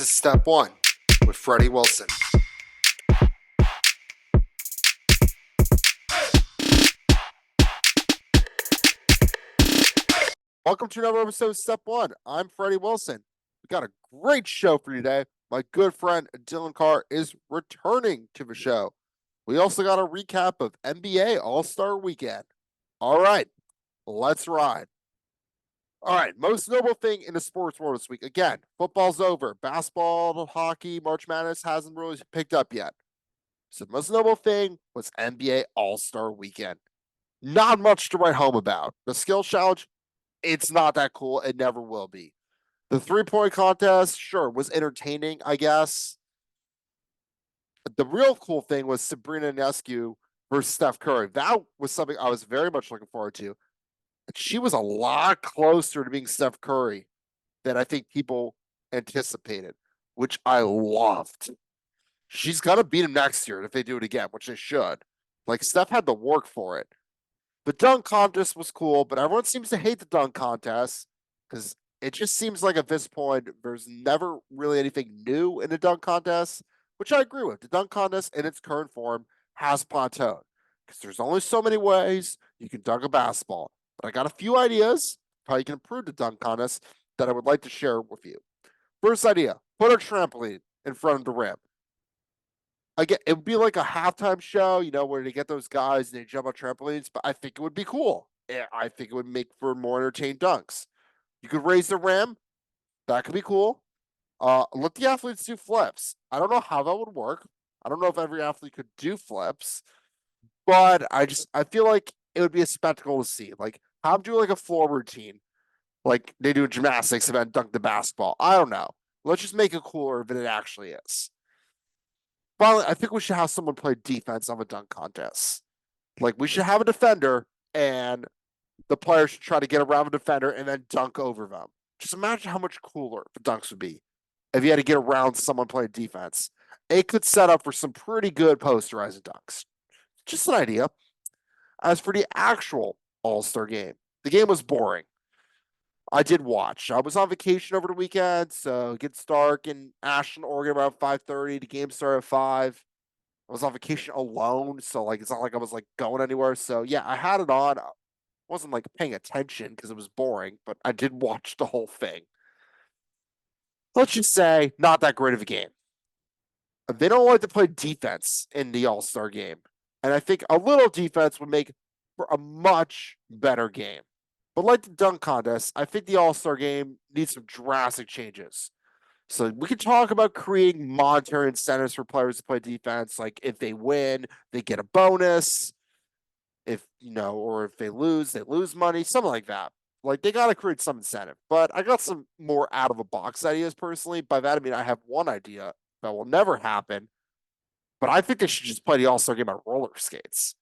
is Step 1 with Freddie Wilson. Welcome to another episode of Step 1. I'm Freddie Wilson. We got a great show for you today. My good friend Dylan Carr is returning to the show. We also got a recap of NBA All-Star Weekend. All right, let's ride. All right, most notable thing in the sports world this week. Again, football's over. Basketball, hockey, March Madness hasn't really picked up yet. So the most notable thing was NBA All-Star Weekend. Not much to write home about. The skill challenge, it's not that cool. It never will be. The three-point contest, sure, was entertaining, I guess. The real cool thing was Sabrina Ionescu versus Steph Curry. That was something I was very much looking forward to. She was a lot closer to being Steph Curry than I think people anticipated, which I loved. She's going to beat him next year if they do it again, which they should. Like, Steph had to work for it. The dunk contest was cool, but everyone seems to hate the dunk contest because it just seems like at this point, there's never really anything new in the dunk contest, which I agree with. The dunk contest in its current form has plateaued because there's only so many ways you can dunk a basketball. But I got a few ideas how you can improve the dunk contest that I would like to share with you. First idea, put a trampoline in front of the rim. Again, it would be like a halftime show, where they get those guys and they jump on trampolines, but I think it would be cool. I think it would make for more entertaining dunks. You could raise the rim. That could be cool. Let the athletes do flips. I don't know how that would work. I don't know if every athlete could do flips, but I feel like it would be a spectacle to see. Like, have them do like a floor routine, like they do in gymnastics and then dunk the basketball. I don't know. Let's just make it cooler than it actually is. Finally, I think we should have someone play defense on the dunk contest. Like, we should have a defender, and the players should try to get around the defender and then dunk over them. Just imagine how much cooler the dunks would be if you had to get around someone playing defense. It could set up for some pretty good posterizing dunks. Just an idea. As for the actual All-Star game, the game was boring. I did watch. I was on vacation over the weekend, so it gets dark in Ashland, Oregon around 5:30. The game started at 5. I was on vacation alone, so it's not like I was going anywhere. So yeah, I had it on. I wasn't paying attention because it was boring, but I did watch the whole thing. Let's just say not that great of a game. They don't like to play defense in the All-Star game. And I think a little defense would make for a much better game. But like the dunk contest, I think the All-Star game needs some drastic changes. So we can talk about creating monetary incentives for players to play defense. Like, if they win, they get a bonus. Or if they lose money, something like that. Like, they got to create some incentive. But I got some more out of the box ideas personally. By that, I mean, I have one idea that will never happen. But I think they should just play the All-Star game on roller skates.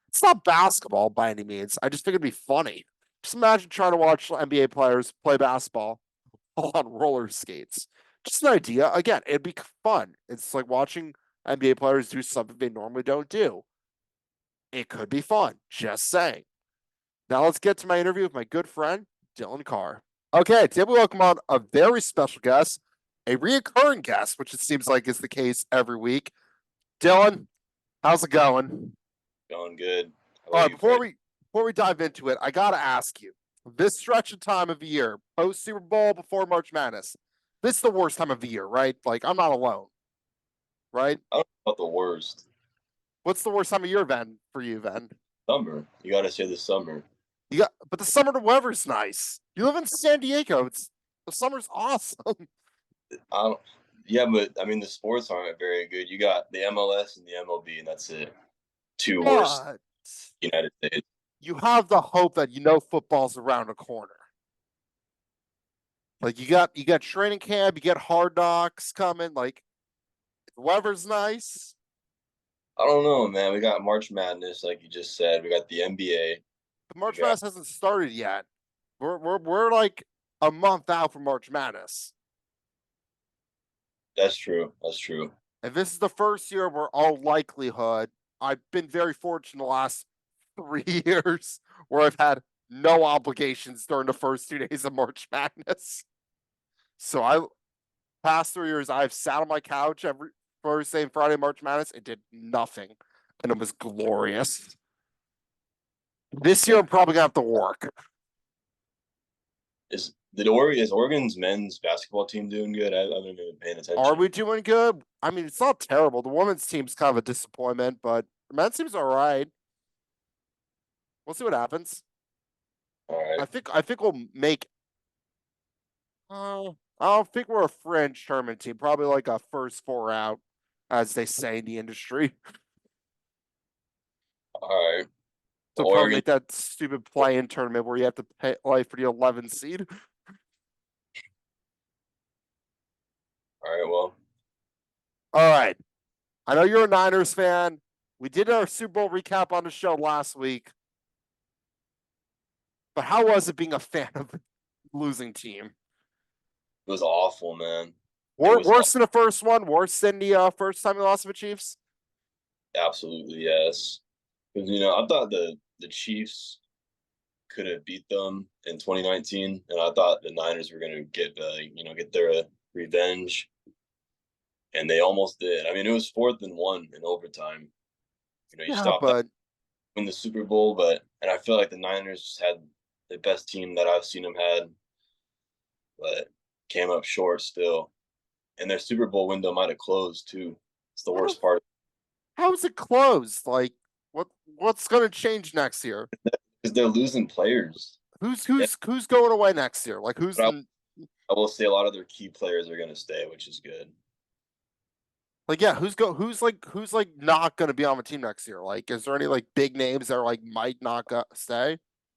It's not basketball by any means. I just think it'd be funny. Just imagine trying to watch NBA players play basketball on roller skates. Just an idea. Again, it'd be fun. It's like watching NBA players do something they normally don't do. It could be fun. Just saying. Now let's get to my interview with my good friend, Dylan Carr. Okay, today we welcome on a very special guest, a reoccurring guest, which it seems like is the case every week. Dylan, how's it going? Going good. All right, before we dive into it, I gotta ask you, this stretch of time of the year, post Super Bowl, before March Madness, this is the worst time of the year, right? Like, I'm not alone, right? I don't know about the worst. What's the worst time of year then for you then? Summer. You got to say the summer. But the summer, the weather's nice. You live in San Diego. The summer's awesome. I don't. Yeah, but I mean the sports aren't very good. You got the MLS and the MLB, and that's it. Two worst But United States. you have the hope that football's around the corner. Like, you got training camp, you get Hard Knocks coming. Like, the weather's nice. I don't know, man. We got March Madness, like you just said. We got the NBA. The March Madness hasn't started yet. We're like a month out from March Madness. That's true. That's true. And this is the first year where all likelihood, I've been very fortunate the last 3 years where I've had no obligations during the first 2 days of March Madness. So past 3 years, I've sat on my couch every Thursday and Friday March Madness. It did nothing, and it was glorious. This year, I'm probably gonna have to work. Is Oregon's men's basketball team doing good? I haven't been paying Are attention. we doing good? I mean, it's not terrible. The women's team's kind of a disappointment, but the men's team's all right. We'll see what happens. All right. I think we'll make. I don't think we're a fringe tournament team. Probably like a first four out, as they say in the industry. All right. So probably Oregon. make that stupid play-in tournament where you have to pay like for the 11 seed. All right. Well, All right. I know you're a Niners fan. We did our Super Bowl recap on the show last week. But how was it being a fan of a losing team? it was awful, man. It was Worse than the first one? Worse than the first time we lost to the Chiefs? absolutely yes. Because I thought the Chiefs could have beat them in 2019, and I thought the Niners were going to get their revenge, and they almost did. I mean, it was 4th and 1 in overtime. You Yeah, stopped that but win the Super Bowl, and I feel like the Niners just had the best team that I've seen them had, but came up short still. And their Super Bowl window might have closed too. It's the worst part how is it closed? Like, what's going to change next year? because they're losing players. Who's Yeah, who's who's going away next year? Like, who's but the I will say a lot of their key players are going to stay, which is good. like? Yeah, who's like not going to be on the team next year? Like, is there any like big names that are like might not stay?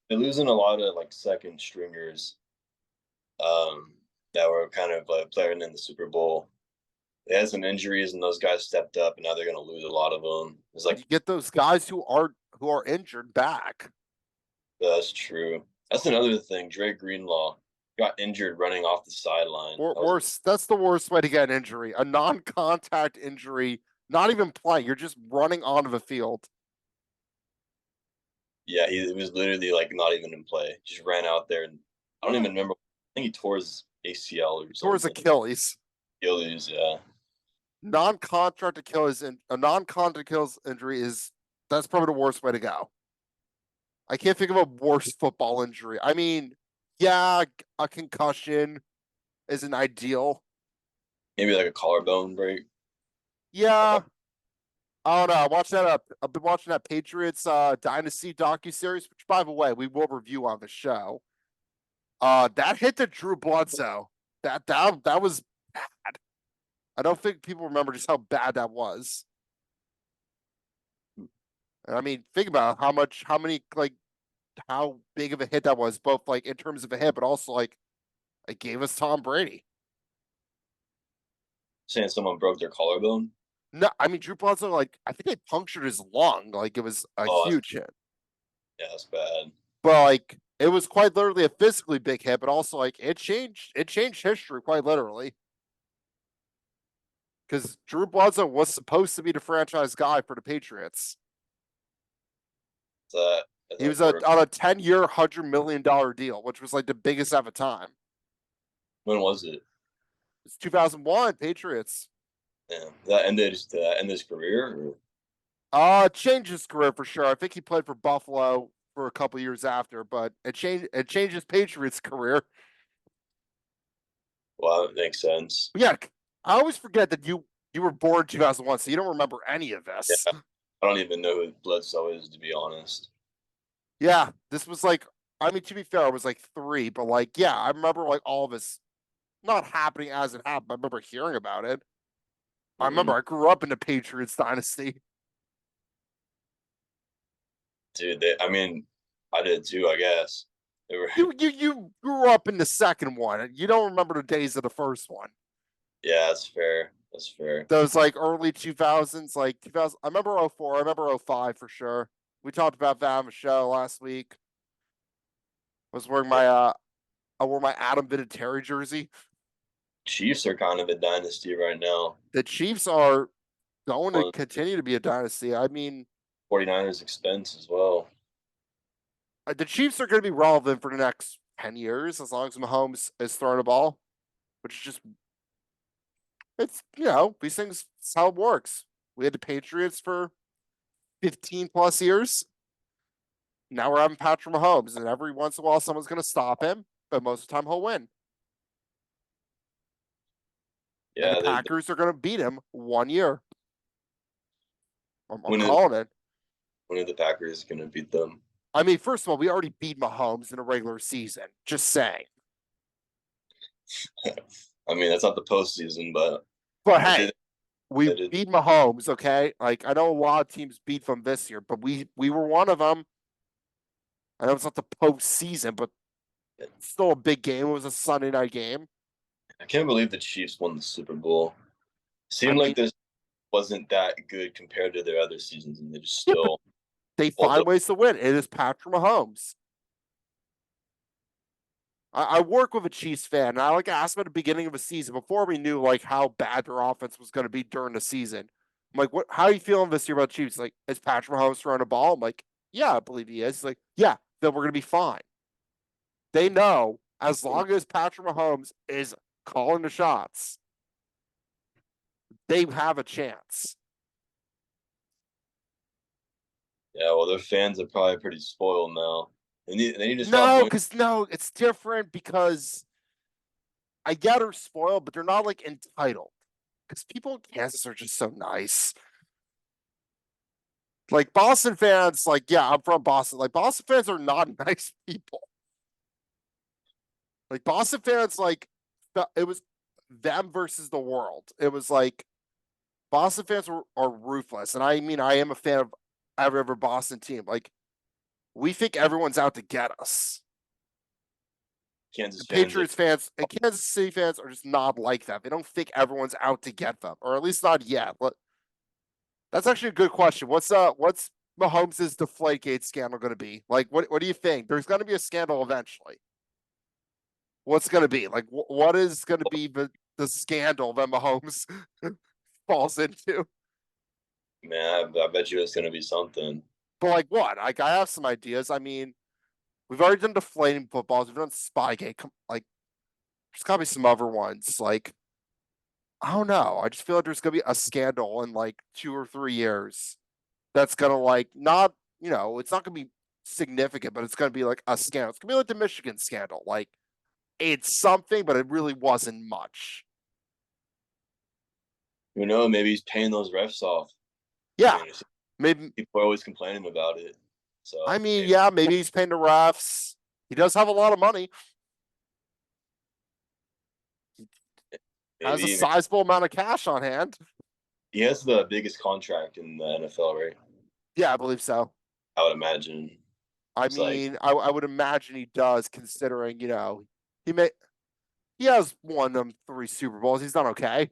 They're losing a lot of like second stringers um, that were kind of playing in the Super Bowl. They had some injuries, and those guys stepped up, and now they're going to lose a lot of them. It's But like you get those guys who are injured back. that's true. That's another thing. Dre Greenlaw got injured running off the sideline. Worse. That's the worst way to get an injury. A non-contact injury, not even playing. You're just running onto the field. Yeah, he was literally like not even in play. Just ran out there, and I don't Yeah. even remember. I think he tore his ACL or Towards something. Achilles. Achilles, yeah. Non-contact Achilles and a non-contact Achilles injury is that's probably the worst way to go. I can't think of a worse football injury. I mean, yeah, a concussion isn't ideal. Maybe like a collarbone break. Yeah, I don't know. I've been watching that Patriots Dynasty docuseries, which by the way, we will review on the show. That hit to Drew Bledsoe. That was bad. I don't think people remember just how bad that was. And I mean, think about how many like how big of a hit that was, both like in terms of a hit, but also like it gave us Tom Brady. Saying someone broke their collarbone. No, I mean Drew Bledsoe, like I think they punctured his lung. Like it was a Oh, huge hit. yeah, that's bad. But like it was quite literally a physically big hit, but also like it changed history quite literally. Because Drew Bledsoe was supposed to be the franchise guy for the Patriots. Is He that was correct? on a 10-year, $100 million deal, which was like the biggest at the time. When was it? It's 2001 Patriots. Yeah, that ended his career. Or? Changed his career for sure. I think he played for Buffalo for a couple years after, but it changed his Patriots career. Well, that makes sense. But yeah, I always forget that you were born 2001, so you don't remember any of Yeah, this. I don't even know who Bledsoe is, to be honest. Yeah, this was like I mean, to be fair, I was like 3, but like yeah, I remember like all of this not happening as it happened. I remember hearing about it. I remember Mm. I grew up in the Patriots dynasty. Dude, I mean, I did too, I guess. They were, You grew up in the second one. You don't remember the days of the first one. yeah, that's fair. That's fair. Those like early 2000s, like 2000. I remember '04. I remember '05 for sure. We talked about that on the show last week. I was wearing Yeah. I wore my Adam Vinatieri jersey. Chiefs are kind of a dynasty right now. The Chiefs are going to Well, continue to be a dynasty. I mean, 49ers expense as well. the Chiefs are going to be relevant for the next 10 years as long as Mahomes is throwing a ball, which is just It's these things. It's how it works. We had the Patriots for 15 plus years. Now we're having Patrick Mahomes, and every once in a while someone's going to stop him, but most of the time he'll win. And the Yeah, Packers are going to beat him 1 year. I'm when is calling it. when are the Packers going to beat them? I mean, first of all, we already beat Mahomes in a regular season. Just saying. I mean, that's not the postseason, but But they hey, did. we They did. beat Mahomes. Okay, like I know a lot of teams beat them this year, but we were one of them. I know it's not the postseason, but it's still a big game. It was a Sunday night game. I can't believe the Chiefs won the Super Bowl. I Seemed like mean, this wasn't that good compared to their other seasons, and they just yeah, but still they pulled find up. ways to win. It is Patrick Mahomes. I work with a Chiefs fan, and I like asked him at the beginning of the season before we knew like how bad their offense was going to be during the season. I'm like, what? How are you feeling this year about Chiefs? Like, is Patrick Mahomes throwing a ball? I'm like, yeah, I believe he is. He's like, yeah, then we're going to be fine. They know as long as Patrick Mahomes is calling the shots, they have a chance. Yeah, well, their fans are probably pretty spoiled now. They need to stop No, doing. because no, it's different because I get they're spoiled, but they're not like entitled. Because people in Kansas are just so nice. Like Boston fans, like, yeah, I'm from Boston. Like Boston fans are not nice people. Like Boston fans, like it was them versus the world. It was like Boston fans are ruthless. And I mean, I am a fan of every other Boston team. Like, we think everyone's out to get us. Kansas And fans are. Patriots fans and Kansas City fans are just not like that. They don't think everyone's out to get them, or at least not yet. That's actually a good question. What's Mahomes' Deflategate scandal going to be? Like, what do you think? There's going to be a scandal eventually. What's going to be? Like, what is going to be the scandal that Mahomes falls into? Man, I bet you it's going to be something. But like what? Like, I have some ideas. I mean, we've already done deflating footballs. We've done Spygate. Like, there's got to be some other ones. Like, I don't know. I just feel like there's going to be a scandal in like 2 or 3 years that's going to like not, it's not going to be significant, but it's going to be like a scandal. It's going to be like the Michigan scandal. Like, it's something, but it really wasn't much. Maybe he's paying those refs off. I Yeah. mean, Maybe, people are always complaining about it. I So mean, yeah, maybe he's paying the refs. He does have a lot of money, has a maybe sizable amount of cash on hand. he has the biggest contract in the NFL, right? Yeah, I believe so. I would imagine. I It's like, mean, I would imagine he does, considering, he may he has won them 3 Super Bowls. He's done okay.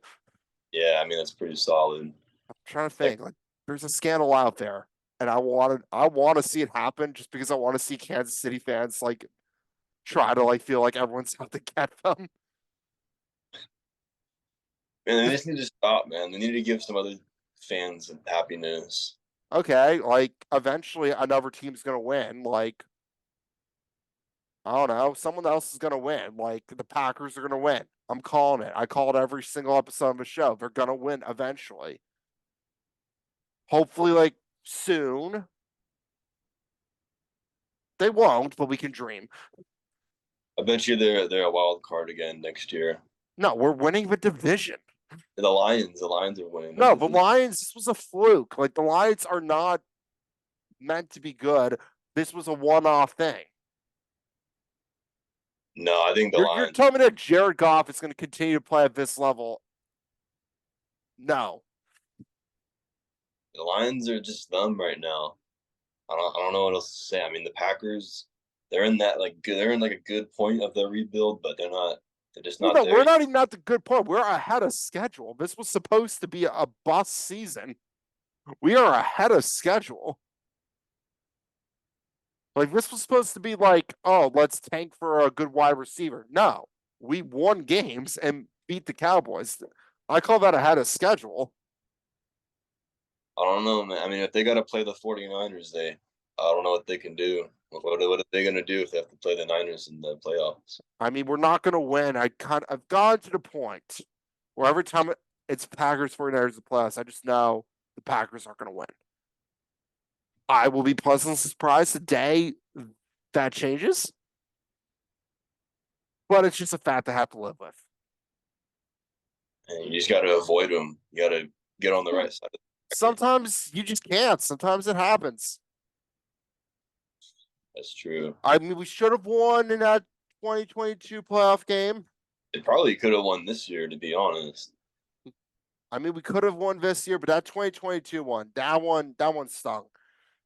yeah, I mean that's pretty solid. I'm trying to Like, think. Like, there's a scandal out there, and I want to see it happen just because I want to see Kansas City fans like try to like feel like everyone's out to get them. man, they just need to stop, man. They need to give some other fans happiness. Okay, like eventually another team's gonna win. Like, I don't know, someone else is gonna win. Like the Packers are gonna win. I'm calling it. I call it every single episode of the show. They're gonna win eventually. Hopefully, like soon. They won't, but we can dream. I bet you they're a wild card again next year. No, we're winning the division. The Lions are winning the No, the division. Lions, this was a fluke. Like the Lions are not meant to be good. This was a one-off thing. No, I think the You're Lions. telling me that Jared Goff is going to continue to play at this level? No. The Lions are just them right now. I don't know what else to say. I mean, the Packers, they're in that like good, they're in like a good point of their rebuild, but they're not. They're just Well, not no, there we're yet. not even at the good point. We're ahead of schedule. This was supposed to be a bust season. We are ahead of schedule. Like this was supposed to be like, oh, let's tank for a good wide receiver. No, we won games and beat the Cowboys. I call that ahead of schedule. I don't know, man. I mean, if they got to play the 49ers, I don't know what they can do. What are they going to do if they have to play the Niners in the playoffs? I mean, we're not going to win. I've gone to the point where every time it's Packers 49ers the playoffs. I just know the Packers aren't going to win. I will be pleasantly surprised the day that changes, but it's just a fact I have to live with. And you just got to avoid them. You got to get on the right side of the record. Sometimes you just can't. Sometimes it happens. That's true. I mean, we should have won in that 2022 playoff game. It probably could have won this year, to be honest. I mean, we could have won this year, but that 2022 one, that one stung.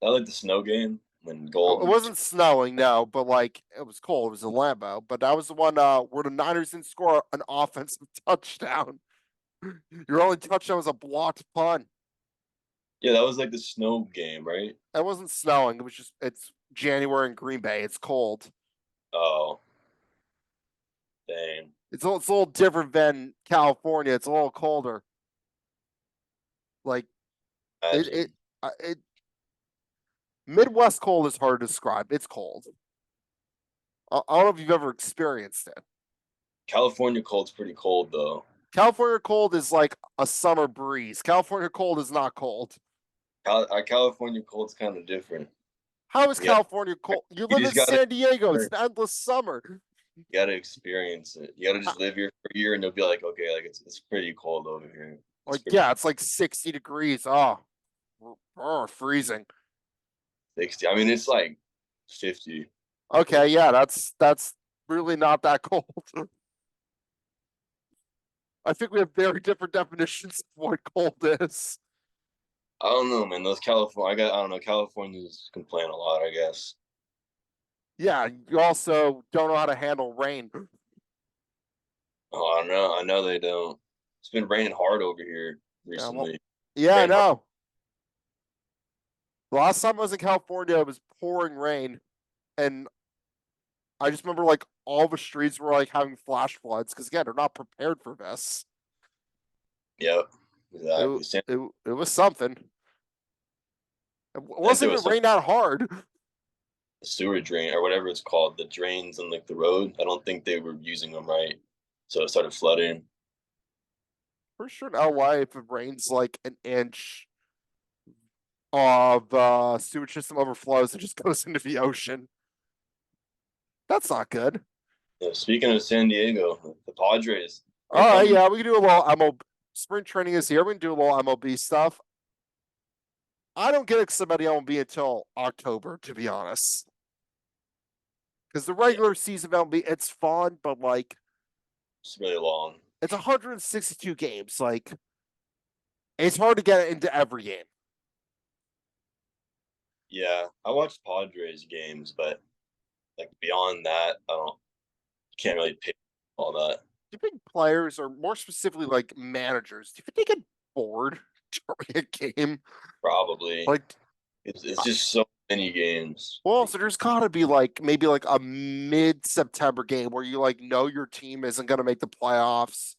I like the snow game when It Gold. wasn't snowing, no, but like it was cold. It was in Lambeau, but that was the one where the Niners didn't score an offensive touchdown. Your only touchdown was a blocked punt. Yeah, that was like the snow game, right? It wasn't snowing. It was just it's January in Green Bay. It's cold. Oh, dang. It's a little different than California. It's a little colder. Like it Imagine. it Midwest cold is hard to describe. It's cold. I don't know if you've ever experienced it. California cold's pretty cold though. California cold is like a summer breeze. California cold is not cold. California cold's kind of different. How is You, got, California cold? You you live in just gotta San Diego. It's an endless summer. you gotta experience it. You gotta Uh, just live here for a year, and you'll be like, okay, like it's pretty cold over here. It's Like, pretty yeah, it's like 60 degrees. Freezing. 60. I mean, it's like 50. Okay, yeah, that's really not that cold. I think we have very different definitions of what cold is. I don't know, man. Those California, I don't know. Californians complain a lot, I guess. Yeah, you also don't know how to handle rain. Oh, I don't know. I know they don't. It's been raining hard over here Yeah, well, recently. yeah, I Raining hard. know. The last time I was in California, it was pouring rain, and I just remember like all the streets were like having flash floods because again, they're not prepared for this. Yep, It exactly. it was something. It I think wasn't there even was some rain that hard. sewer drain or whatever it's called, the drains on like the road. I don't think they were using them right, so it started flooding. For sure in LA, if it rains like an inch of sewage system overflows, it just goes into the ocean. That's not good. Speaking of San Diego, the Padres, they're All right, coming. yeah, we can do a little MLB. Spring training is here. We can do a little MLB stuff. I don't get excited about the MLB until October, to be honest. Because the Yeah, regular season MLB, it's fun, but like it's really long. it's 162 games. Like it's hard to get into every game. Yeah, I watched Padres games, but like beyond that, I don't can't really pick all that. Do you think players, or more specifically like managers, do you think they get bored during a game? Probably Like, it's just so many games. well, so there's got to be like maybe like a mid-September game where you like know your team isn't going to make the playoffs,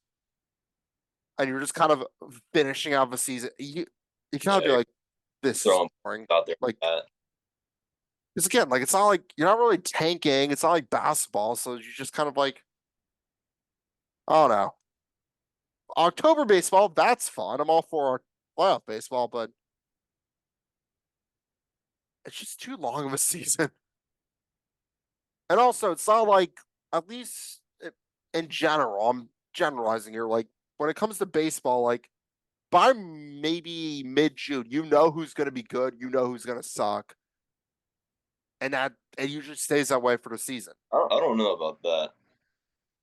and you're just kind of finishing out the season. You gotta be Yeah, like, this is throwing boring. out there Like, like that. because again, like it's not like you're not really tanking. It's not like basketball, so you just kind of like, I don't know. October baseball, that's fun. I'm all for playoff baseball, but it's just too long of a season. And also, it's not like, at least in general, I'm generalizing here. Like when it comes to baseball, like by maybe mid June, you know who's going to be good, you know who's going to suck, and that it usually stays that way for the season. I don't know about that.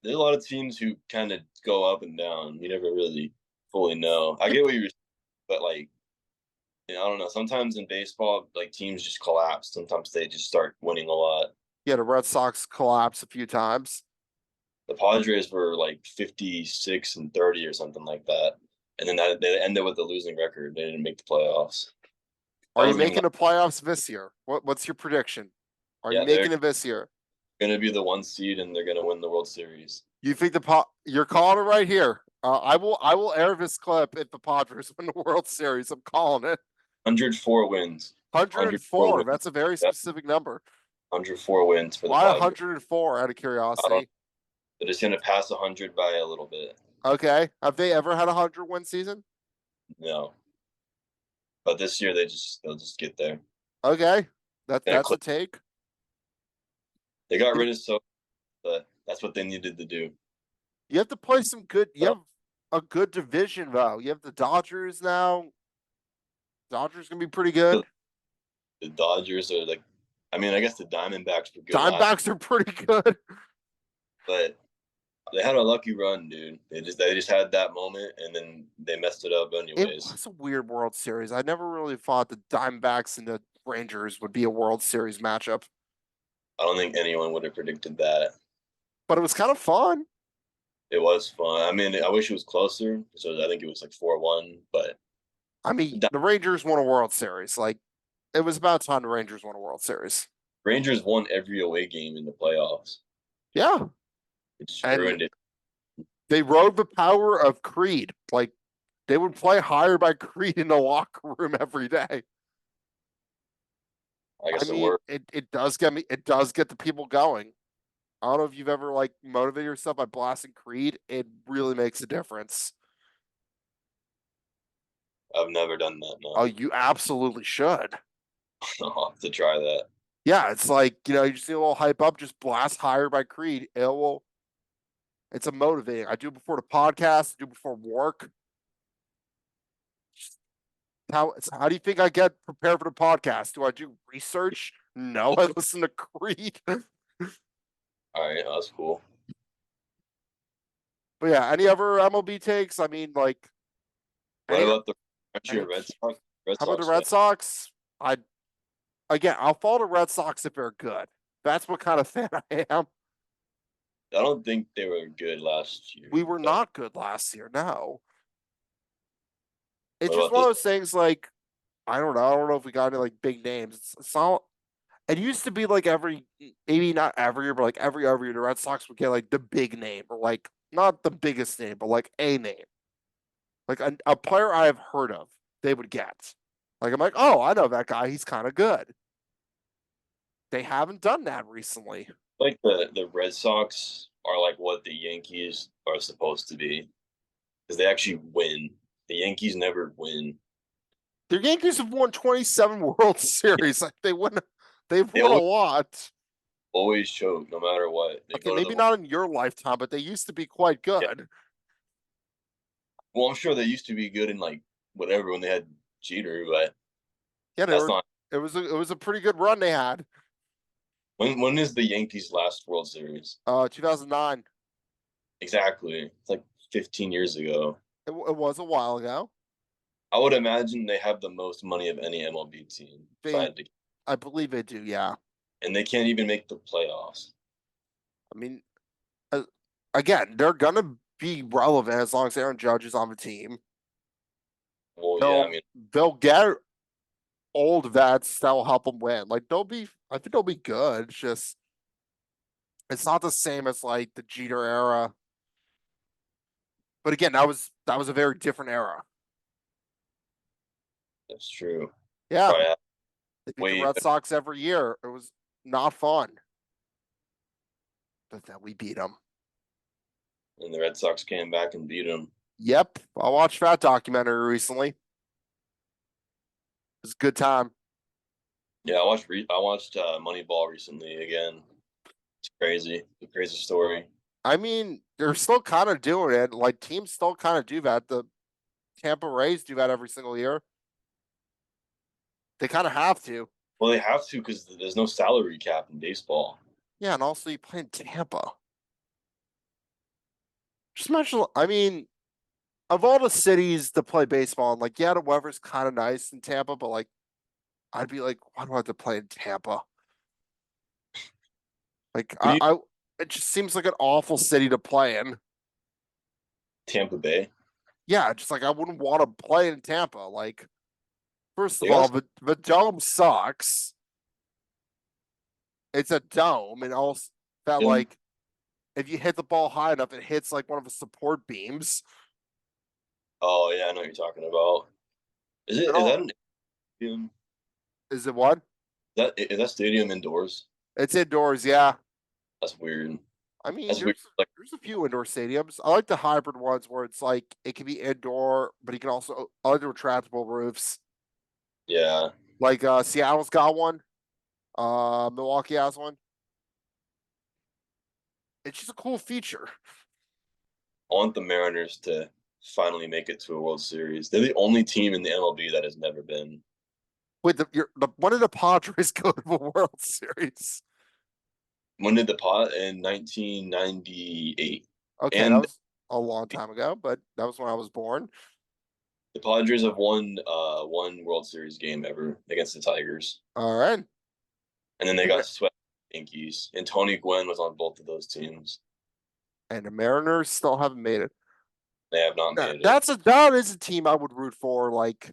There's a lot of teams who kind of go up and down. You never really fully know. I You, get what you're, but like, I don't know. Sometimes in baseball, like teams just collapse. Sometimes they just start winning a lot. yeah, the Red Sox collapse a few times. The Padres were like 56 and 30 or something like that, and then they ended with a losing record. They didn't make the playoffs. Are That you wasn't even making like, the playoffs this year? What's your prediction? Are you yeah, they're making it this year? going to be the one seed and they're going to win the World Series. You think you're calling it right here? I will air this clip if the Padres win the World Series. I'm calling it. 104 wins. 104 104. wins. That's a very Yeah, specific number. 104 wins for the Why Padres. 104 out of I don't. curiosity? They're just going to pass 100 by a little bit. Okay. Have they ever had a 100-win season? No, but this year they'll just get there. Okay. That That's a take. They got You rid of so, but that's what they needed to do. you have to play some good. You Uh, have a good division though. You have the Dodgers now. Dodgers gonna be pretty the, good. the Dodgers are like, I mean, I guess the Diamondbacks were good last year, Diamondbacks are pretty good. but they had a lucky run, dude. They just had that moment, and then they messed it up It anyways. was a weird World Series. I never really thought the Diamondbacks and the Rangers would be a World Series matchup, I don't think anyone would have predicted that. but it was kind of fun. It was fun. I mean, I wish it was closer. So I think it was like 4-1, but I mean, the the Rangers won a World Series. Like, it was about time the Rangers won a World Series. Rangers won every away game in the playoffs. Yeah. It just And ruined it. they rode the power of Creed. Like, they would play higher by Creed in the locker room every day. I I guess it mean, worked. it does get me, it does get the people going. I don't know if you've ever like motivated yourself by blasting Creed. It really makes a difference. I've never done that. Oh, No, you absolutely should. I'll have to try that. Yeah, it's like, you just need a little hype up, just blast higher by Creed. It's a motivating. I do it before the podcast, I do it before work. How do you think I get prepared for the podcast? Do I do research? No, I listen to Creed. All right, that's cool. But yeah, any other MLB takes? I mean, like What any about the aren't you any a Red Sox Red how about the Sox fan? Red Sox? I Again, I'll follow the Red Sox if they're good. That's what kind of fan I am. I don't think they were good last year, We were but not good last year. No, it's what just about one of this? those things. Like I don't know. I don't know if we got any like big names. It's not. It used to be like maybe not every year, but like every other year, the Red Sox would get like the big name or like not the biggest name, but like a name, like a player I have heard of. They would get. Like I'm like, oh, I know that guy. He's kind of good. They haven't done that recently. Like the Red Sox are like what the Yankees are supposed to be because they actually win. The Yankees never win. The Yankees have won 27 World Series. Like they've They won a lot. always choke no matter what. They Okay, go to maybe the not in your lifetime, but they used to be quite yeah. good. Well, I'm sure they used to be good in like whatever when they had Jeter, but Yeah, that's not. it was a pretty good run they had. When is the Yankees' last World Series? 2009. Exactly. It's like 15 years ago. It was a while ago. I would imagine they have the most money of any MLB team. If I They, had to, I believe they do. Yeah. and they can't even make the playoffs. I mean, uh, again, they're gonna be relevant as long as Aaron Judge is on the team. Well, yeah, I They'll mean, they'll get old vets that will help them win. Like they'll be, I think they'll be good. It's just it's not the same as like the Jeter era. But again, that was a very different era. that's true. Yeah, Probably have they beat the way Red better, Sox every year. It was not fun, but then we beat them. and the Red Sox came back and beat them. Yep, I watched that documentary recently. It was a good time. Yeah, I watched Moneyball recently again. It's crazy, a crazy story. I mean, they're still kind of doing it. Like teams still kind of do that. The Tampa Rays do that every single year. They kind of have to. Well, they have to because there's no salary cap in baseball. Yeah, and also you play in Tampa. Just imagine. I mean, of all the cities to play baseball, and like, yeah, the weather's kind of nice in Tampa, but like, I'd be like, why do I have to play in Tampa? Like, Who do you it just seems like an awful city to play in. Tampa Bay? Yeah, just like I wouldn't want to play in Tampa. Like, first They of all, got the dome sucks. It's a dome, and also that stadium. like if you hit the ball high enough, it hits like one of the support beams. Oh yeah, I know what you're talking about. And Is that all an stadium? is it what? Is that stadium indoors? It's indoors, yeah. That's weird. I mean, That's weird. Like, there's a few indoor stadiums. I like the hybrid ones where it's like it can be indoor, but you can also under retractable roofs. yeah, Like Seattle's got one. Milwaukee has one. It's just a cool feature. I want the Mariners to finally make it to a World Series. They're the only team in the MLB that has never been. Wait, when did the Padres go to the World Series? When did the pot in 1998? Okay, that And was a long time ago, but that was when I was born. the Padres have won one World Series game ever against the Tigers, All right. and then they And got swept by the Yankees. And Tony Gwynn was on both of those teams. the Mariners still haven't made it. They have not made it. That is a team I would root for. Like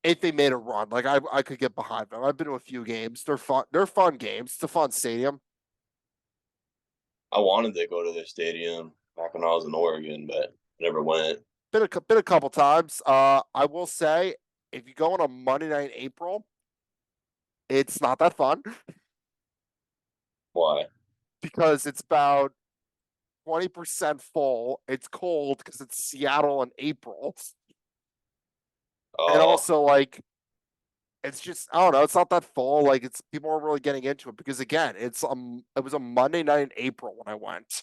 if they made a run, like I could get behind them. I've been to a few games. They're fun. They're fun games. It's a fun stadium. I wanted to go to their stadium back when I was in Oregon, but never went. Been a couple times. I will say if you go on a Monday night in April, it's not that fun Why? because it's about 20% full. It's cold because it's Seattle in April. And Oh, also like it's just I don't know, it's not that full. Like it's people are really getting into it because again, it was a Monday night in April when I went.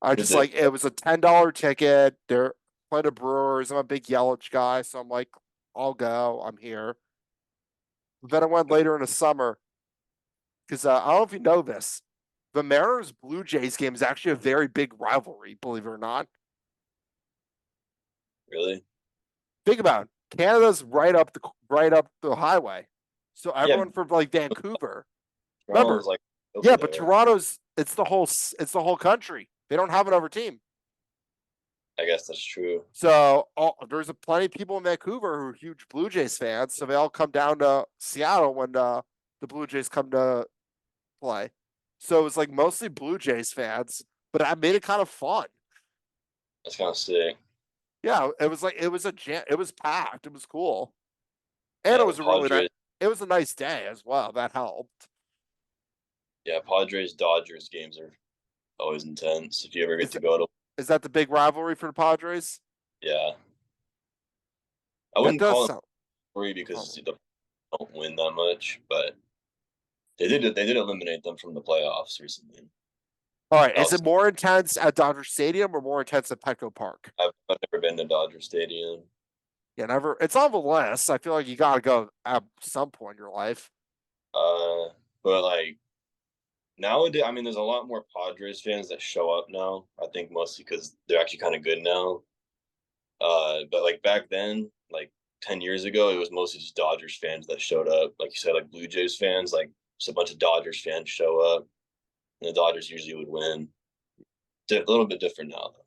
I did just the like it was a $10 ticket. They're playing the Brewers. I'm a big Yelich guy, so I'm like, I'll go. I'm here. Then I went later in the summer because I don't know if you know this. The Mariners Blue Jays game is actually a very big rivalry, believe it or not. really? Think about it. Canada's right up the highway. So Yeah, everyone from like Vancouver. Toronto's Remember, like over yeah, but there. Toronto's it's the whole country. They don't have another team. I guess that's true. So there's plenty of people in Vancouver who are huge Blue Jays fans. So they all come down to Seattle when the Blue Jays come to play. So it was like mostly Blue Jays fans, but I made it kind of fun. That's kind of sick. Yeah, it was like it was a jam. It was packed. It was cool, and Yeah, it the was a really nice. Padres. It was a nice day as well. That helped. Yeah, Padres Dodgers games are always intense. If you ever get Is to that, go to, is that the big rivalry for the Padres? yeah, I That wouldn't does call it sound. free because Oh. they don't win that much, but they did eliminate them from the playoffs recently. All right. That Is it was more intense at Dodger Stadium or more intense at Petco Park? I've never been to Dodger Stadium. Yeah, never. It's on the list. I feel like you got to go at some point in your life. But like nowadays, I mean, there's a lot more Padres fans that show up now. I think mostly because they're actually kind of good now. But like back then, like 10 years ago, it was mostly just Dodgers fans that showed up. Like you said, like Blue Jays fans, like just a bunch of Dodgers fans show up, and the Dodgers usually would win. A little bit different now, though.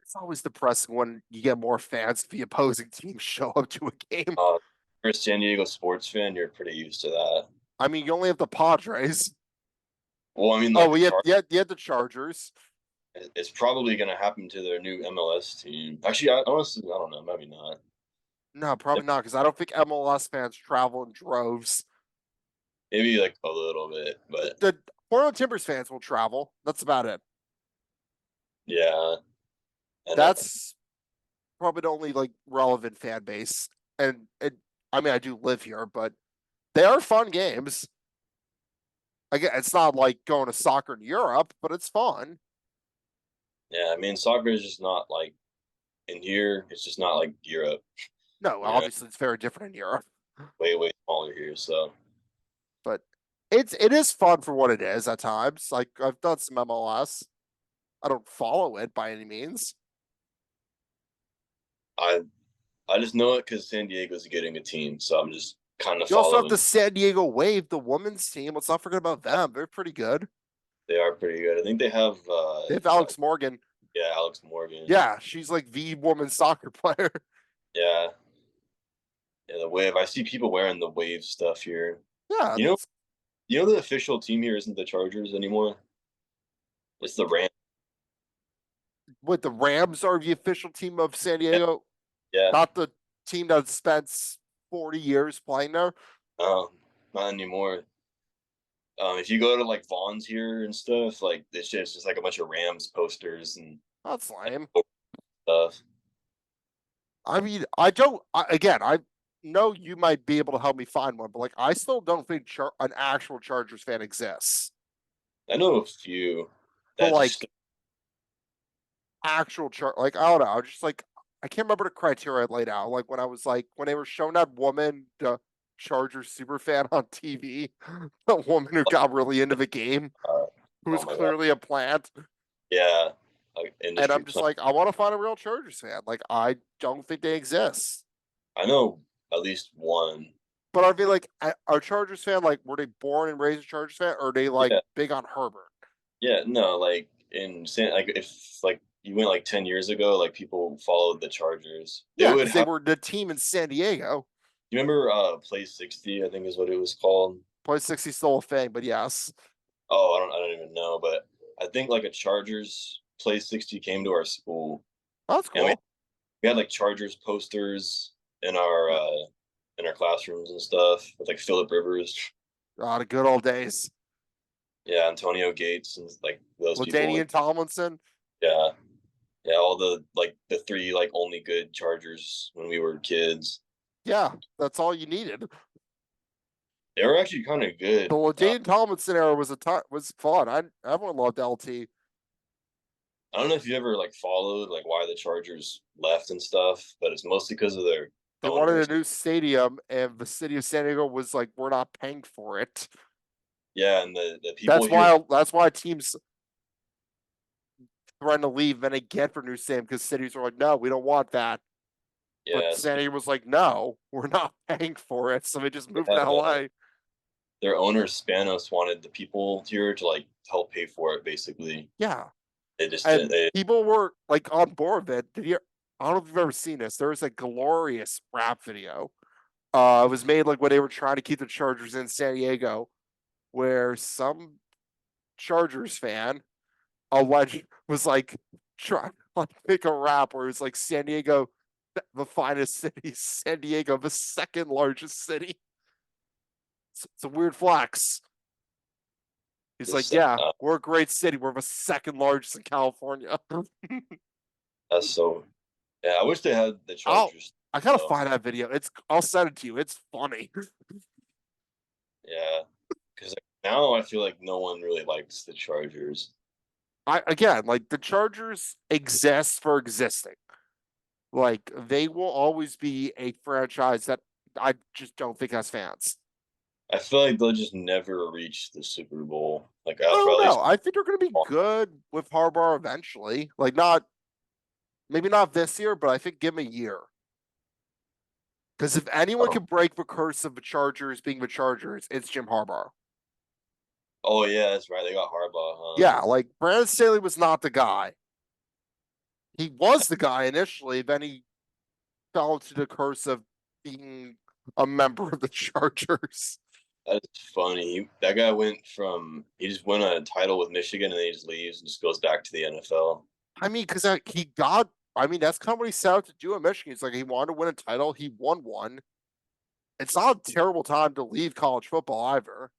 It's always depressing when you get more fans of the opposing team show up to a game. If you're a San Diego sports fan, you're pretty used to that. I mean, you only have the Padres. Well, I mean, Oh, like the Char you had the Chargers. it's probably going to happen to their new MLS team. Actually, honestly, I don't know. Maybe not. No, probably not because I don't think MLS fans travel in droves. Maybe like a little bit, but The Portland Timbers fans will travel. That's about it. yeah. And That's probably the only like relevant fan base. And I mean, I do live here, but they are fun games. Again, it's not like going to soccer in Europe, but it's fun. yeah, I mean, soccer is just not like in here. It's just not like Europe. No, You know, obviously it's very different in Europe, way smaller here. So but it is fun for what it is at times. Like I've done some MLS. I don't follow it by any means. I I just know it because San Diego's getting a team, so I'm just kind of You also have following. the San Diego Wave, the women's team. Let's not forget about them. They're pretty good. They are pretty good. I think they have They have Alex Morgan. yeah, Alex Morgan. Yeah, she's like the women's soccer player. Yeah, yeah, the Wave. I see people wearing the Wave stuff here. Yeah, You know, that's the official team here isn't the Chargers anymore. It's the Rams. what the Rams are the official team of San Yeah, Diego, yeah. not the team that spent 40 years playing there. Um, not anymore. If you go to like Vaughn's here and stuff, like it's just like a bunch of Rams posters and That's like lame. stuff. I mean, I don't. Again, I know you might be able to help me find one, but like, I still don't think an actual Chargers fan exists. I know a few But that just like, actual like, I don't know. I just like, I can't remember the criteria I laid out. Like when I was like, when they were showing that woman, the Chargers super fan on TV, the woman who got really into the game, who oh was my god, clearly a plant. yeah, like And industry I'm just plan. like, I want to find a real Chargers fan. Like, I don't think they exist. I know at least one. But are they like a Chargers fan? Like, were they born and raised a Chargers fan, or are they like Yeah, big on Herbert? yeah, no, like in San, like if like you went like 10 years ago, like people followed the Chargers. They Yeah, would because they have. were the team in San Diego. You remember Play 60? I think is what it was called. Play 60 still a thing, but yes. Oh, I don't even know, but I think like a Chargers Play 60 came to our school, Oh, that's and cool. we had like Chargers posters in our classrooms and stuff with like Philip Rivers, Ah, the good old days. yeah, Antonio Gates and like those people, and Ladainian Tomlinson. yeah, yeah, all the like the three like only good Chargers when we were kids. Yeah, that's all you needed. They were actually kind of The good. Ladainian Tomlinson era was fun. Everyone loved LT. I don't know if you ever like followed like why the Chargers left and stuff, but it's mostly because of their They wanted owners. a new stadium, and the city of San Diego was like, "We're not paying for it." Yeah, and the people here, That's why teams threaten to leave, then they get for new stadium because cities are like, "No, we don't want that." But yeah, San Diego was like, "No, we're not paying for it," so they just moved to yeah, LA. their owner Spanos wanted the people here to like help pay for it. Basically, Yeah, they just did. and They people were like on board with it. Did you? I don't know if you've ever seen this. There was a glorious rap video. It was made like when they were trying to keep the Chargers in San Diego, where some Chargers fan alleged was like trying to like make a rap where it's like San Diego, the finest city, San Diego, the second largest city. It's a weird flex. He's like, just yeah, we're a great city. We're the second largest in California. that's so. Yeah, I wish they had the I'll Chargers I gotta though. find that video. I'll send it to you. It's funny. Yeah, because like, now I feel like no one really likes the Chargers. I again like the Chargers exist for existing. Like they will always be a franchise that I just don't think has fans. I feel like they'll just never reach the Super Bowl. Like I for don't at least, know. I think they're going to be good with Harbaugh eventually. Like not maybe not this year, but I think give him a year. Because if anyone oh, can break the curse of the Chargers being the Chargers, it's Jim Harbaugh. oh yeah, that's right. They got Harbaugh, huh? Yeah, like Brandon Staley was not the guy. He was the guy initially, then he fell into the curse of being a member of the Chargers. That's funny. That guy went from he just won a title with Michigan and then he just leaves and just goes back to the NFL. I mean, because he got, I mean, that's kind of what he set out to do at Michigan. He's like, he wanted to win a title. He won one. It's not a terrible time to leave college football either.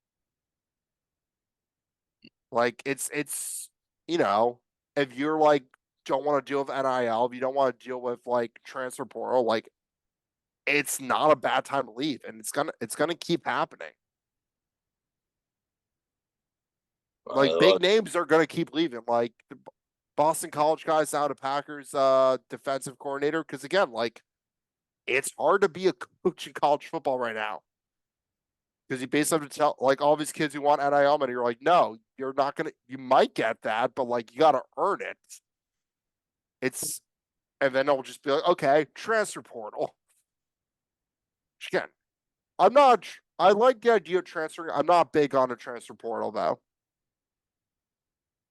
Like, you know, if you're like, don't want to deal with NIL, if you don't want to deal with like transfer portal, like, it's not a bad time to leave. And it's gonna keep happening. Like, Well, big names are gonna keep leaving. Like, the Boston College guys now to Packers defensive coordinator. Because again, like, it's hard to be a coach in college football right now because you basically have to tell like all these kids who want NIL money. You're like, no, you're not gonna. You might get that, but like you got to earn it. It's and then they'll just be like, okay, transfer portal. Again, I'm not. I like the idea of transferring. I'm not big on a transfer portal though.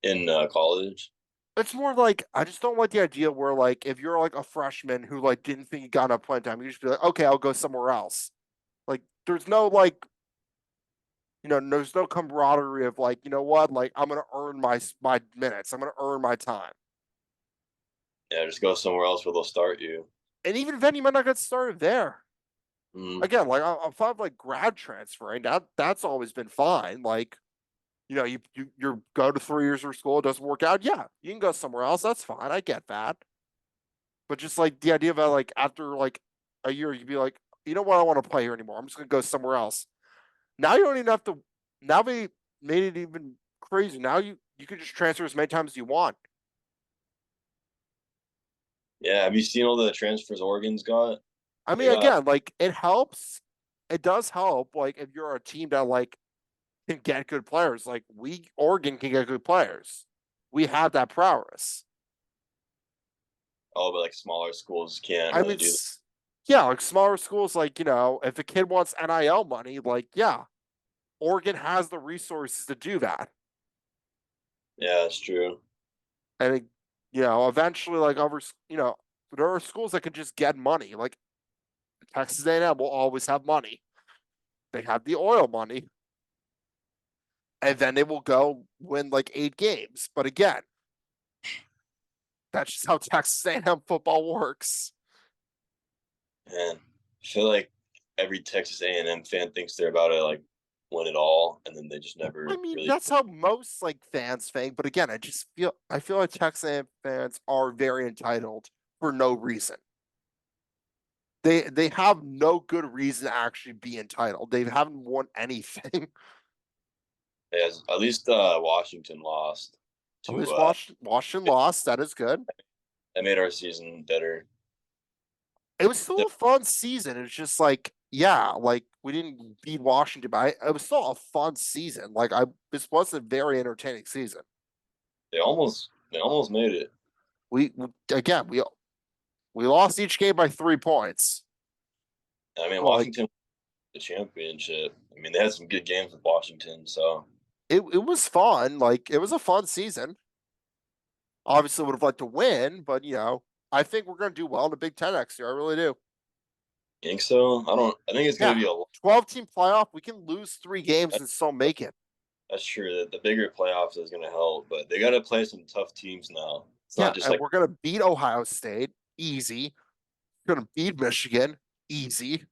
in college. It's more like I just don't like the idea where like if you're like a freshman who like didn't think you got enough playing time, you just be like, okay, I'll go somewhere else. Like there's no like there's no camaraderie of like, you know what, like I'm gonna earn my minutes, I'm gonna earn my time, Yeah, just go somewhere else where they'll start you. and even then you might not get started there. Mm. Again, like I'm fine with like grad transferring. That's always been fine. Like you go to 3 years of school, it doesn't work out. Yeah, you can go somewhere else. That's fine. I get that. But just like the idea of like after like a year, you'd be like, you know what, I don't want to play here anymore. I'm just gonna go somewhere else. Now you don't even have to. Now they made it even crazy. Now you can just transfer as many times as you want. Yeah, have you seen all the transfers Oregon's got? I They mean, got again, like it helps. It does help. Like if you're a team that like can get good players, like we Oregon can get good players. We have that prowess. all but like smaller schools can't I really mean, do that. yeah, like smaller schools, like if a kid wants NIL money, like yeah, Oregon has the resources to do that. Yeah, that's true. And eventually, like there are schools that can just get money. Like Texas A&M will always have money. They have the oil money, and then they will go win like 8 games. But again, that's just how Texas A&M football works. Man, I feel like every Texas A&M fan thinks they're about to like win it all, and then they just I never mean, really. that's how most like fans think. But again, I feel like Texas A&M fans are very entitled for no reason. They have no good reason to actually be entitled. They haven't won anything. As at least Washington lost At to least Washington lost. That is good. that made our season better. It was still a fun season. It's just like, yeah, like we didn't beat Washington, but it was still a fun season. This was a very entertaining season. They almost made it. Again, we lost each game by 3 points. I mean, Well, like Washington the championship. I mean, they had some good games with Washington, so it was fun. Like it was a fun season. Obviously, would have liked to win, but I think we're going to do well in the Big Ten next year. I really do. I think so. I don't. I think it's going to Yeah, be 12-team playoff. We can lose 3 games and still make it. That's true. That the bigger playoffs is going to help, but they got to play some tough teams now. It's Yeah, not just and like we're going to beat Ohio State easy. We're going to beat Michigan easy.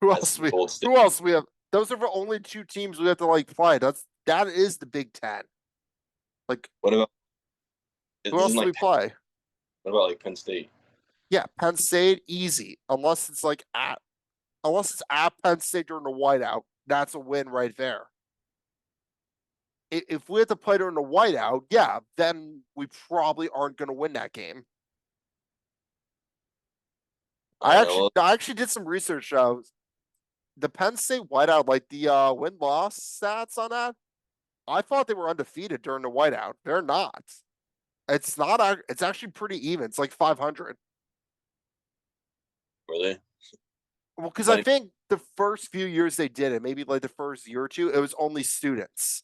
Who that's else we? Gold State. Who else we have? Those are the only 2 teams we have to like play. That is the Big Ten. Like, What about it? who Isn't else do like we play? what about like Penn State? Yeah, Penn State easy. Unless it's at Penn State during the whiteout, that's a win right there. If we have to play during the whiteout, yeah, then we probably aren't going to win that game. I I don't actually, know. I actually did some research. The Penn State whiteout, like the win loss stats on that, I thought they were undefeated during the whiteout. They're not. It's not. It's actually pretty even. It's like 500. Really? Well, because I Like, think the first few years they did it, maybe like the first year or two, it was only students.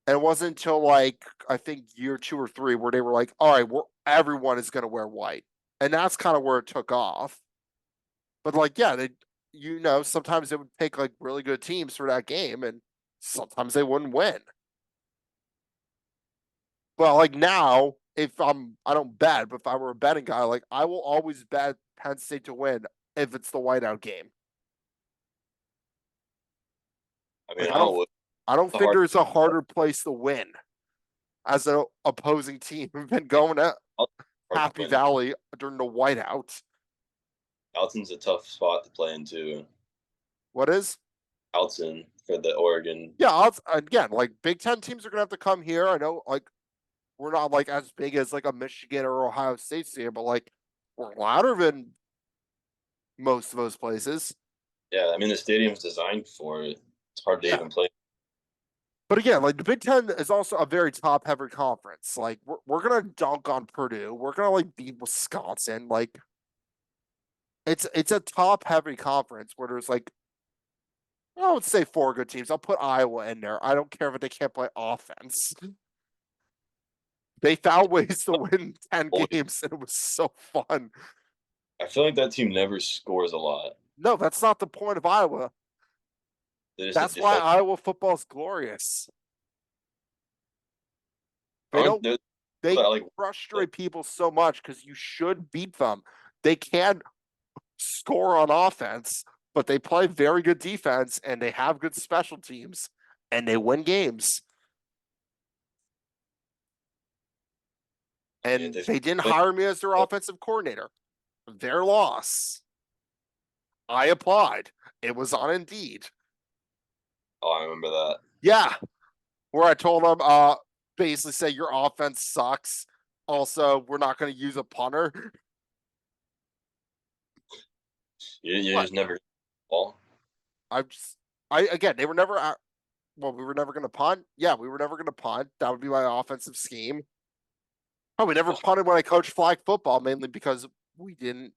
And it wasn't until like I think year 2 or 3 where they were like, all right, everyone is going to wear white, and that's kind of where it took off. But like, yeah, sometimes they would pick like really good teams for that game, and sometimes they wouldn't win. But like now, if I don't bet, but if I were a betting guy, like I will always bet Penn State to win if it's the whiteout game. I mean, Like I don't know what I don't the think hard there's a harder place to win as an opposing team. We've been going to hard to Happy win. Valley during the whiteout. Alton's a tough spot to play into. What is? Alton for the Oregon. Yeah, again, like Big Ten teams are gonna have to come here. I know, like we're not like as big as like a Michigan or Ohio State here, but like we're louder than most of those places. Yeah, I mean the stadium's designed for it. It's hard to Yeah. even play. But again, like the Big Ten is also a very top heavy conference. Like we're gonna dunk on Purdue. We're gonna like beat Wisconsin. Like it's a top heavy conference where there's like I would say 4 good teams. I'll put Iowa in there. I don't care if they can't play offense. They found ways to win 10 games and it was so fun. I feel like that team never scores a lot. No, that's not the point of Iowa. They just a That's why defense. Iowa football is glorious. They Aren't don't there they that like frustrate people so much because you should beat them. They can score on offense, but they play very good defense and they have good special teams. and they win games. I mean, And they didn't hire me as their offensive coordinator. Their loss. I applied. It was on Indeed. Oh, I remember that. Yeah, where I told them, basically say your offense sucks. Also, we're not going to use a punter. You What? just never ball. I just, again, they were never. Well, we were never going to punt. Yeah, we were never going to punt. That would be my offensive scheme. Oh, we never punted when I coached flag football, mainly because we didn't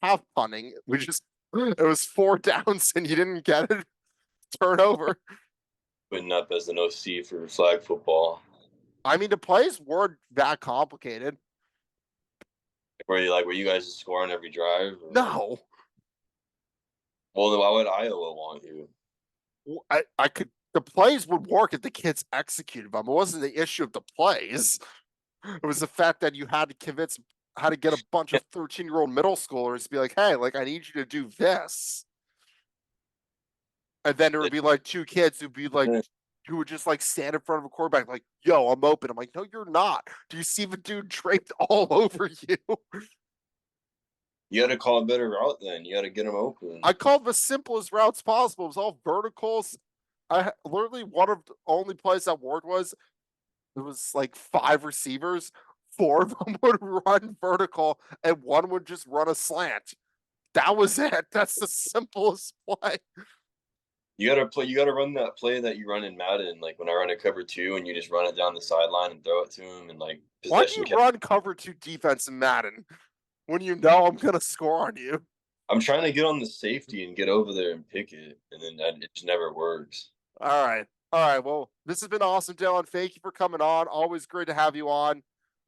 have punting. We just it was 4 downs and you didn't get it. Turnover. Putting up as an OC for flag football. I mean, the plays weren't that complicated. Were you guys just scoring every drive? Or? No, Well, then why would Iowa want you? I could. The plays would work if the kids executed them. It wasn't the issue of the plays. It was the fact that you had to convince, how to get a bunch of 13-year-old middle schoolers to be like, hey, like, I need you to do this. And then there would be like 2 kids who'd be like, who would just like stand in front of a quarterback, like, yo, I'm open. I'm like, no, you're not. Do you see the dude draped all over you? You got to call a better route then. You got to get them open. I called the simplest routes possible. It was all verticals. I literally, one of the only plays that worked was it was like 5 receivers. 4 of them would run vertical and one would just run a slant. That was it. That's the simplest play. You gotta play. You gotta run that play that you run in Madden, like when I run a cover 2 and you just run it down the sideline and throw it to him and like Why do possession. you run cover 2 defense in Madden when you know I'm gonna score on you? I'm trying to get on the safety and get over there and pick it, and then it just never works. All right. All right. Well, this has been awesome, Dylan. Thank you for coming on. Always great to have you on.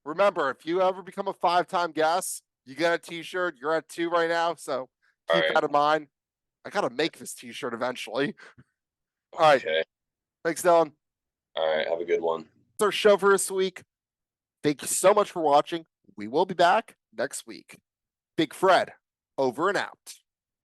Remember, if you ever become a 5-time guest, you get a t-shirt. You're at 2 right now, so All keep right. that in mind. I gotta make this t-shirt eventually. All right. Okay. Thanks, Dylan. All right. Have a good one. That's our show for this week. Thank you so much for watching. We will be back next week. Big Fred, over and out.